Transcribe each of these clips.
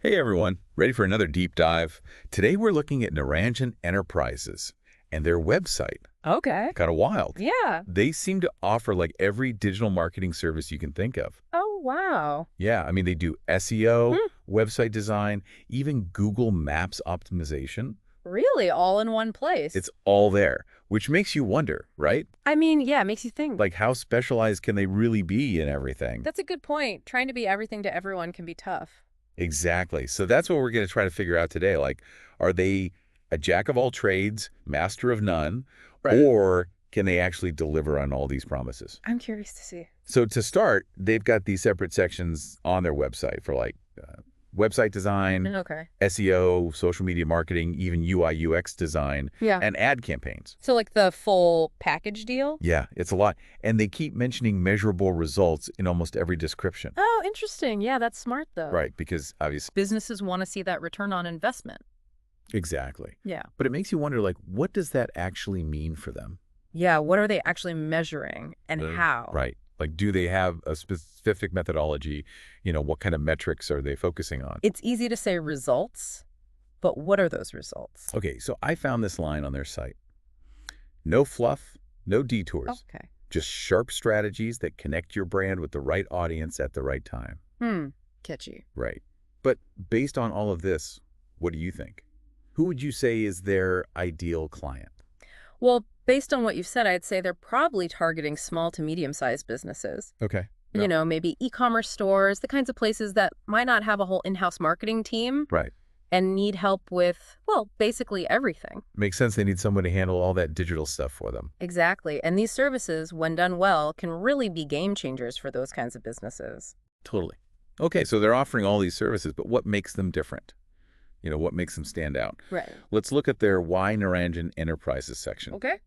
Hey everyone, ready for another deep dive? Today we're looking at Niranjan Enterprises and their website. Okay. Kind of wild. Yeah. They seem to offer like every digital marketing service you can think of. Oh, wow. Yeah, I mean they do SEO, Hmm. website design, even Google Maps optimization. Really? All in one place? It's all there, which makes you wonder, right? I mean, yeah, it makes you think. Like how specialized can they really be in everything? That's a good point. Trying to be everything to everyone can be tough. Exactly. So that's what we're going to try to figure out today. Like, are they a jack of all trades, master of none, Right. or can they actually deliver on all these promises? I'm curious to see. So to start, they've got these separate sections on their website for like website design, Okay. SEO, social media marketing, even UI UX design, Yeah. and ad campaigns. So, like the full package deal? Yeah, it's a lot. And they keep mentioning measurable results in almost every description. Oh, interesting. Yeah, that's smart, though. Right, because obviously, Businesses want to see that return on investment. exactly. Yeah. But it makes you wonder, like, what does that actually mean for them? Yeah, what are they actually measuring and how? Right. Like, do they have a specific methodology? What kind of metrics are they focusing on? It's easy to say results, but what are those results? Okay, so I found this line on their site. No fluff, no detours, Okay. just sharp strategies that connect your brand with the right audience at the right time. Catchy. Right. But based on all of this, what do you think? Who would you say is their ideal client? Well, based on what you've said, I'd say they're probably targeting small to medium-sized businesses. Okay. You Yeah. know, maybe e-commerce stores, the kinds of places that might not have a whole in-house marketing team Right. and need help with, well, basically everything. Makes sense they need someone to handle all that digital stuff for them. Exactly. And these services, when done well, can really be game changers for those kinds of businesses. Totally. Okay, so they're offering all these services, but what makes them different? What makes them stand out? Right. Let's look at their Why Niranjan Enterprises section. Okay.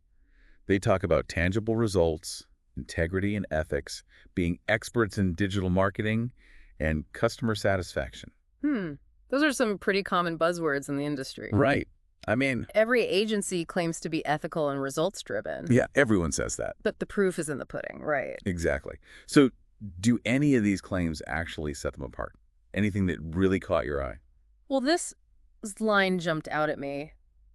They talk about tangible results, integrity and ethics, being experts in digital marketing, and customer satisfaction. Those are some pretty common buzzwords in the industry. Right. I mean, Every agency claims to be ethical and results-driven. yeah, everyone says that. But the proof is in the pudding, right? Exactly. So do any of these claims actually set them apart? Anything that really caught your eye? Well, this line jumped out at me.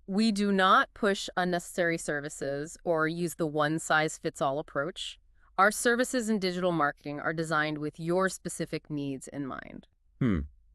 We do not push unnecessary services or use the one-size-fits-all approach. Our services in digital marketing are designed with your specific needs in mind.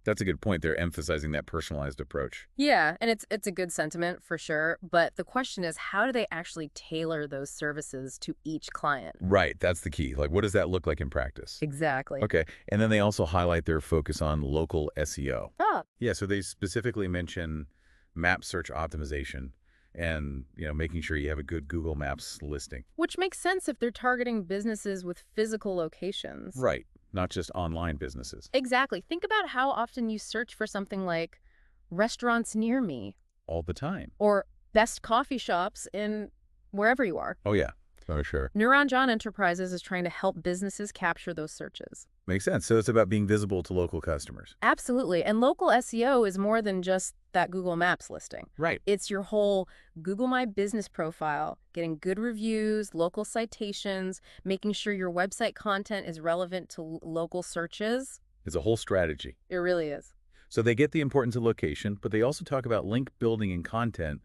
That's a good point. They're emphasizing that personalized approach. Yeah, and it's a good sentiment for sure, but the question is, how do they actually tailor those services to each client? Right. That's the key. Like, what does that look like in practice? Exactly. Okay. And then they also highlight their focus on local SEO. Ah, Yeah, so they specifically mention map search optimization and, making sure you have a good Google Maps listing. which makes sense if they're targeting businesses with physical locations. Right. Not just online businesses. Exactly. Think about how often you search for something like restaurants near me All the time. or best coffee shops in wherever you are. Oh, yeah. Oh, sure. Niranjan Enterprises is trying to help businesses capture those searches. Makes sense. So it's about being visible to local customers. Absolutely. And local SEO is more than just that Google Maps listing. Right. It's your whole Google My Business profile, getting good reviews, local citations, making sure your website content is relevant to local searches. It's a whole strategy. It really is. So they get the importance of location, but they also talk about link building and content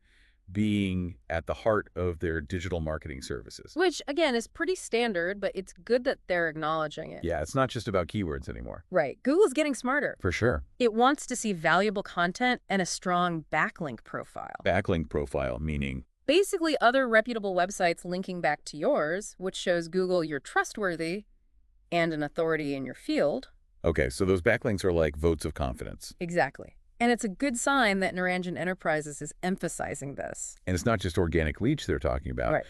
being at the heart of their digital marketing services. Which, again, is pretty standard, but it's good that they're acknowledging it. Yeah, it's not just about keywords anymore. Right. Google's getting smarter. For sure. It wants to see valuable content and a strong backlink profile. Backlink profile, meaning, Basically, other reputable websites linking back to yours, which shows Google you're trustworthy and an authority in your field. okay, so those backlinks are like votes of confidence. Exactly. And it's a good sign that Niranjan Enterprises is emphasizing this. And it's not just organic reach they're talking about. Right.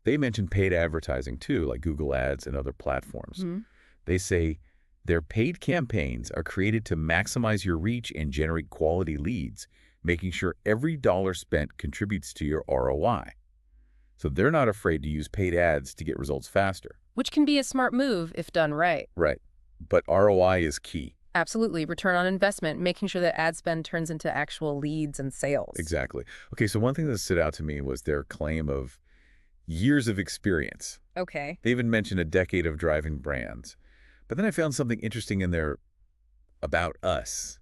They mention paid advertising too, like Google Ads and other platforms. Mm-hmm. They say their paid campaigns are created to maximize your reach and generate quality leads, making sure every dollar spent contributes to your ROI. So they're not afraid to use paid ads to get results faster. Which can be a smart move if done right. Right. But ROI is key. Absolutely. Return on investment, making sure that ad spend turns into actual leads and sales. Exactly. Okay, so one thing that stood out to me was their claim of years of experience. Okay. They even mentioned a decade of driving brands. But then I found something interesting in their About Us.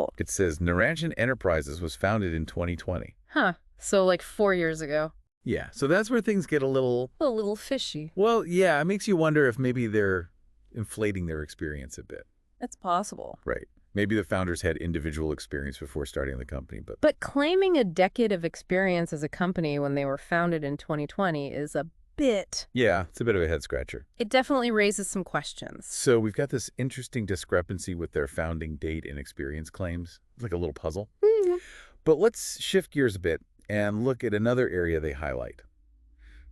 out? It says Niranjan Enterprises was founded in 2020. Huh. So like 4 years ago. Yeah, so that's where things get a little... A little fishy. Well, yeah, it makes you wonder if maybe they're inflating their experience a bit. It's possible. Right. Maybe the founders had individual experience before starting the company, but... But claiming a decade of experience as a company when they were founded in 2020 is a bit... Yeah, it's a bit of a head-scratcher. It definitely raises some questions. So we've got this interesting discrepancy with their founding date and experience claims. It's like a little puzzle. But let's shift gears a bit and look at another area they highlight.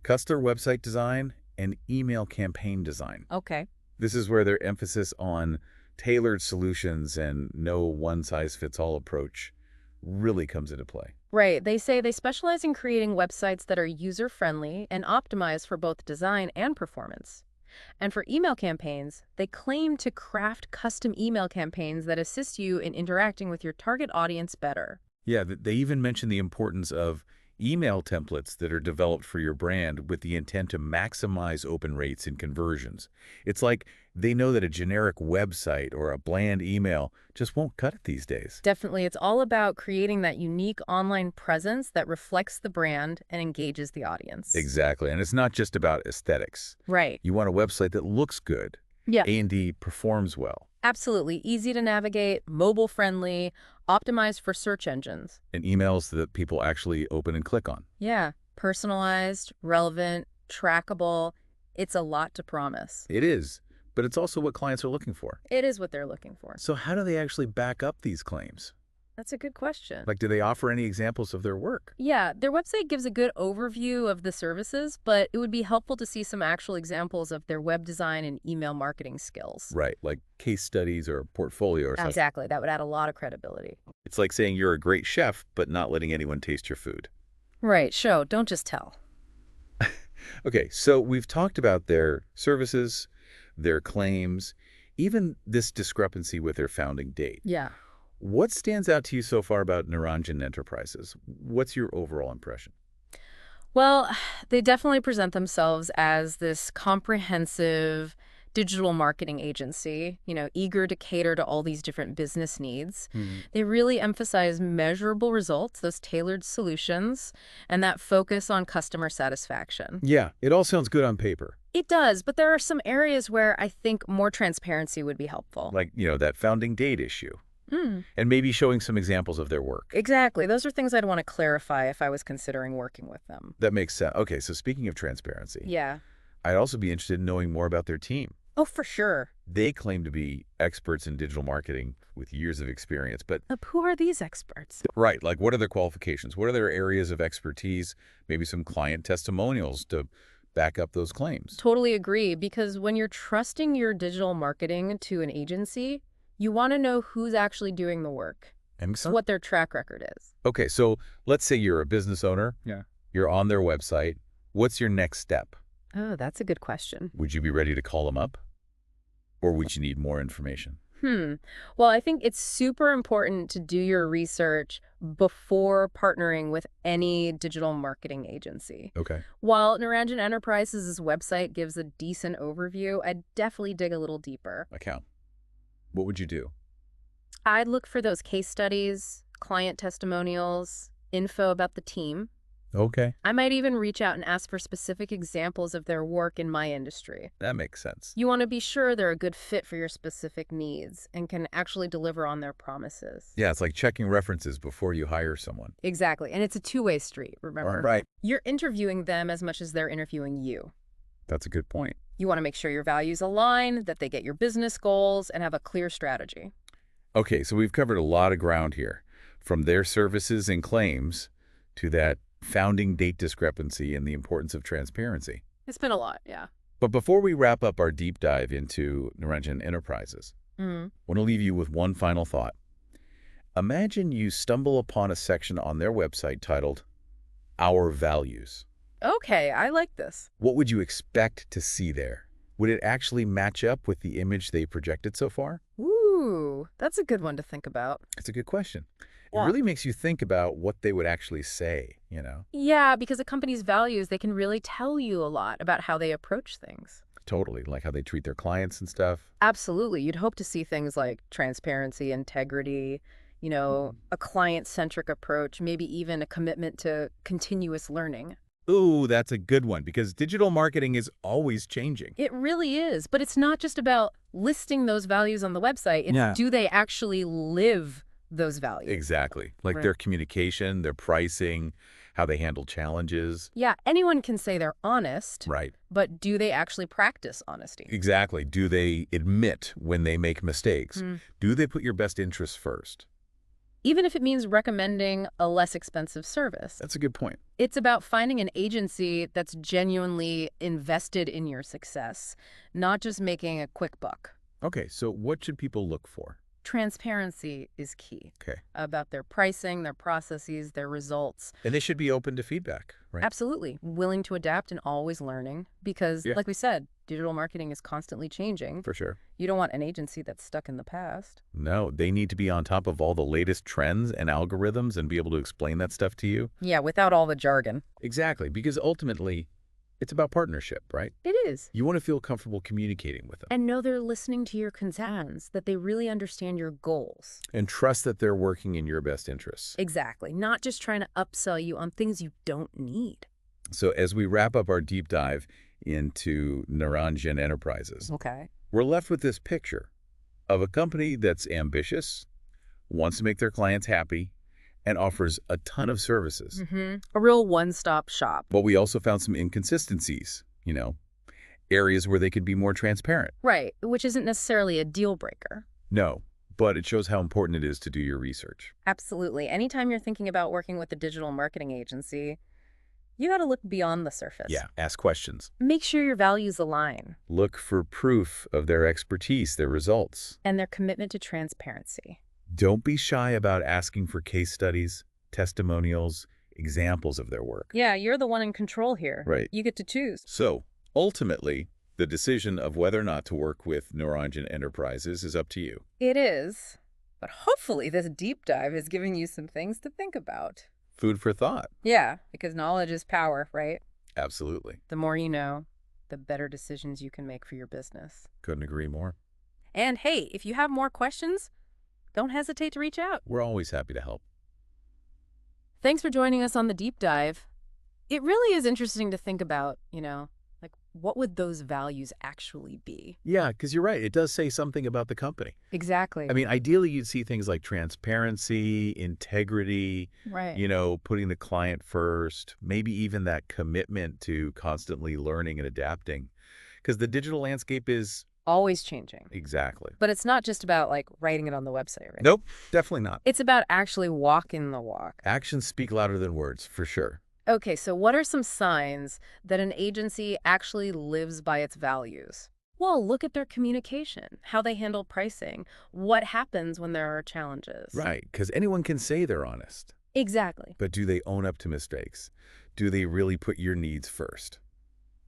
Customer website design and email campaign design. Okay. This is where their emphasis on tailored solutions and no one-size-fits-all approach really comes into play. Right. They say they specialize in creating websites that are user-friendly and optimized for both design and performance. And for email campaigns, they claim to craft custom email campaigns that assist you in interacting with your target audience better. Yeah, they even mention the importance of email templates that are developed for your brand with the intent to maximize open rates and conversions. It's like they know that a generic website or a bland email just won't cut it these days. Definitely, it's all about creating that unique online presence that reflects the brand and engages the audience. Exactly, and it's not just about aesthetics. Right. You want a website that looks good. Yeah. A&D performs well. Absolutely. Easy to navigate, mobile-friendly, optimized for search engines. And emails that people actually open and click on. Yeah. Personalized, relevant, trackable. It's a lot to promise. It is, but it's also what clients are looking for. It is what they're looking for. So how do they actually back up these claims? That's a good question. Like, do they offer any examples of their work? Yeah, their website gives a good overview of the services, but it would be helpful to see some actual examples of their web design and email marketing skills. Right, like case studies or portfolio or something. Exactly. That would add a lot of credibility. It's like saying you're a great chef, but not letting anyone taste your food. Right. Show. Don't just tell. Okay, so we've talked about their services, their claims, even this discrepancy with their founding date. Yeah. What stands out to you so far about Niranjan Enterprises? What's your overall impression? Well, they definitely present themselves as this comprehensive digital marketing agency, eager to cater to all these different business needs. They really emphasize measurable results, those tailored solutions, and that focus on customer satisfaction. Yeah, it all sounds good on paper. It does, but there are some areas where I think more transparency would be helpful. Like, that founding date issue. And maybe showing some examples of their work. Exactly. Those are things I'd want to clarify if I was considering working with them. That makes sense. Okay, so speaking of transparency, Yeah. I'd also be interested in knowing more about their team. Oh, for sure. They claim to be experts in digital marketing with years of experience, but... Who are these experts? Right, like what are their qualifications? What are their areas of expertise? Maybe some client testimonials to back up those claims. Totally agree, because when you're trusting your digital marketing to an agency, you want to know who's actually doing the work. And what their track record is. Okay, so let's say you're a business owner. Yeah. You're on their website. What's your next step? Oh, that's a good question. Would you be ready to call them up? Or would you need more information? Well, I think it's super important to do your research before partnering with any digital marketing agency. Okay. While Niranjan Enterprises' website gives a decent overview, I'd definitely dig a little deeper. Like how? What would you do? I'd look for those case studies, client testimonials, info about the team. Okay. I might even reach out and ask for specific examples of their work in my industry. That makes sense. You want to be sure they're a good fit for your specific needs and can actually deliver on their promises. Yeah, it's like checking references before you hire someone. Exactly. And it's a two-way street, remember? Right. You're interviewing them as much as they're interviewing you. That's a good point. You want to make sure your values align, that they get your business goals, and have a clear strategy. Okay, so we've covered a lot of ground here, from their services and claims to that founding date discrepancy and the importance of transparency. It's been a lot, yeah. But before we wrap up our deep dive into Niranjan Enterprises, I want to leave you with one final thought. Imagine you stumble upon a section on their website titled, Our Values. Okay, I like this. What would you expect to see there? Would it actually match up with the image they projected so far? Ooh, that's a good one to think about. It's a good question. Yeah. It really makes you think about what they would actually say, Yeah, because a company's values, they can really tell you a lot about how they approach things. Totally, like how they treat their clients and stuff. Absolutely. You'd hope to see things like transparency, integrity, a client-centric approach, maybe even a commitment to continuous learning. Ooh, that's a good one because digital marketing is always changing. It really is, but it's not just about listing those values on the website. It's Yeah. do they actually live those values? Exactly. Like Right. their communication, their pricing, how they handle challenges. Yeah, anyone can say they're honest, Right. but do they actually practice honesty? Exactly. Do they admit when they make mistakes? Hmm. Do they put your best interests first? Even if it means recommending a less expensive service. That's a good point. It's about finding an agency that's genuinely invested in your success, not just making a quick buck. Okay, so what should people look for? Transparency is key Okay. about their pricing, their processes, their results. And they should be open to feedback, right? Absolutely. Willing to adapt and always learning because, Yeah. like we said, digital marketing is constantly changing. For sure. You don't want an agency that's stuck in the past. No, they need to be on top of all the latest trends and algorithms and be able to explain that stuff to you. Yeah, without all the jargon. Exactly, because ultimately, it's about partnership, right? It is. You want to feel comfortable communicating with them And know they're listening to your concerns, that they really understand your goals. and trust that they're working in your best interests. Exactly. Not just trying to upsell you on things you don't need. So as we wrap up our deep dive into Niranjan Enterprises, Okay. we're left with this picture of a company that's ambitious, wants to make their clients happy, and offers a ton of services. A real one-stop shop. But we also found some inconsistencies, areas where they could be more transparent. Right, which isn't necessarily a deal breaker. No, but it shows how important it is to do your research. Absolutely. Anytime you're thinking about working with a digital marketing agency, you got to look beyond the surface. Yeah, ask questions. Make sure your values align Look for proof of their expertise, their results. and their commitment to transparency. Don't be shy about asking for case studies, testimonials, examples of their work. Yeah, you're the one in control here. Right. You get to choose. So, ultimately, the decision of whether or not to work with Niranjan Enterprises is up to you. It is. But hopefully this deep dive is giving you some things to think about. Food for thought. Yeah, because knowledge is power, right? Absolutely. The more you know, the better decisions you can make for your business. Couldn't agree more. And hey, if you have more questions, don't hesitate to reach out. We're always happy to help. Thanks for joining us on the deep dive. It really is interesting to think about, like what would those values actually be? Yeah, because you're right. It does say something about the company. Exactly. I mean, ideally, you'd see things like transparency, integrity, right. putting the client first, maybe even that commitment to constantly learning and adapting. Because the digital landscape is Always changing. exactly. But it's not just about like writing it on the website, right? Nope, definitely not. It's about actually walking the walk. Actions speak louder than words, for sure. Okay, so what are some signs that an agency actually lives by its values? Well, look at their communication, how they handle pricing, what happens when there are challenges. Right, because anyone can say they're honest. Exactly. But do they own up to mistakes? Do they really put your needs first?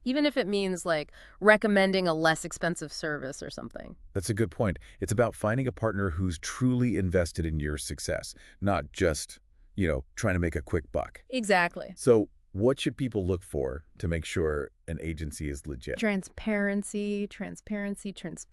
Even if it means like recommending a less expensive service or something. That's a good point. It's about finding a partner who's truly invested in your success, not just, trying to make a quick buck. Exactly. So what should people look for to make sure an agency is legit? Transparency.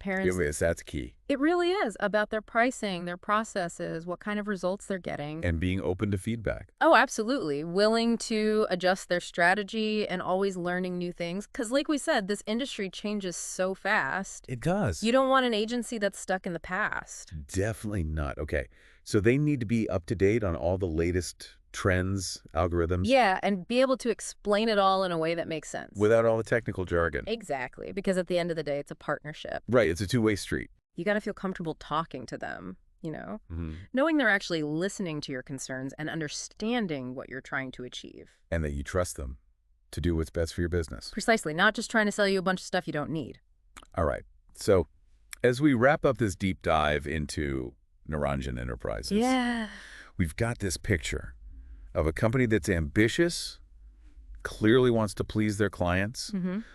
Yes, that's key. It really is about their pricing, their processes, what kind of results they're getting. And being open to feedback. Oh, absolutely. Willing to adjust their strategy and always learning new things. Because like we said, this industry changes so fast. It does. You don't want an agency that's stuck in the past. Definitely not. Okay, so they need to be up to date on all the latest trends, algorithms. Yeah, and be able to explain it all in a way that makes sense. Without all the technical jargon. Exactly, because at the end of the day, it's a partnership. Right, it's a two-way street. You got to feel comfortable talking to them, Mm-hmm. knowing they're actually listening to your concerns and understanding what you're trying to achieve. And that you trust them to do what's best for your business. Precisely, not just trying to sell you a bunch of stuff you don't need. All right, so as we wrap up this deep dive into Niranjan Enterprises, we've got this picture of a company that's ambitious, clearly wants to please their clients.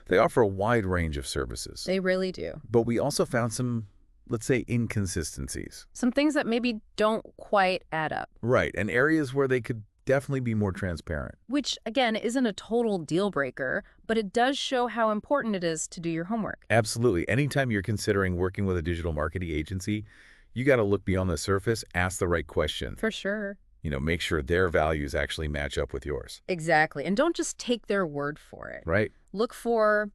They offer a wide range of services. They really do. But we also found some, let's say, inconsistencies. Some things that maybe don't quite add up. Right, and areas where they could definitely be more transparent. Which, again, isn't a total deal breaker, but it does show how important it is to do your homework. Absolutely. Anytime you're considering working with a digital marketing agency, You got to look beyond the surface, ask the right questions. For sure. Make sure their values actually match up with yours. Exactly. And don't just take their word for it. Right? Look for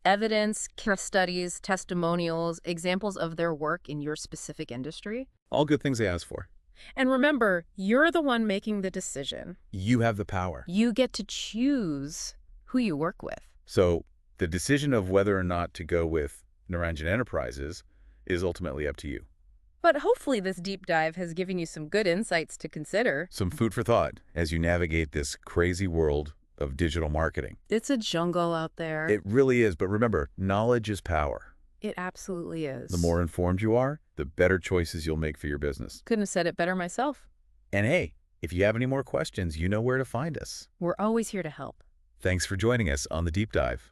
evidence, case studies, testimonials, examples of their work in your specific industry. All good things they ask for. And remember, you're the one making the decision. You have the power. You get to choose who you work with. So the decision of whether or not to go with Niranjan Enterprises is ultimately up to you. But hopefully this deep dive has given you some good insights to consider. Some food for thought as you navigate this crazy world of digital marketing. It's a jungle out there. It really is, but remember, knowledge is power. It absolutely is. The more informed you are, the better choices you'll make for your business. Couldn't have said it better myself. And hey, if you have any more questions, you know where to find us. We're always here to help. Thanks for joining us on The Deep Dive.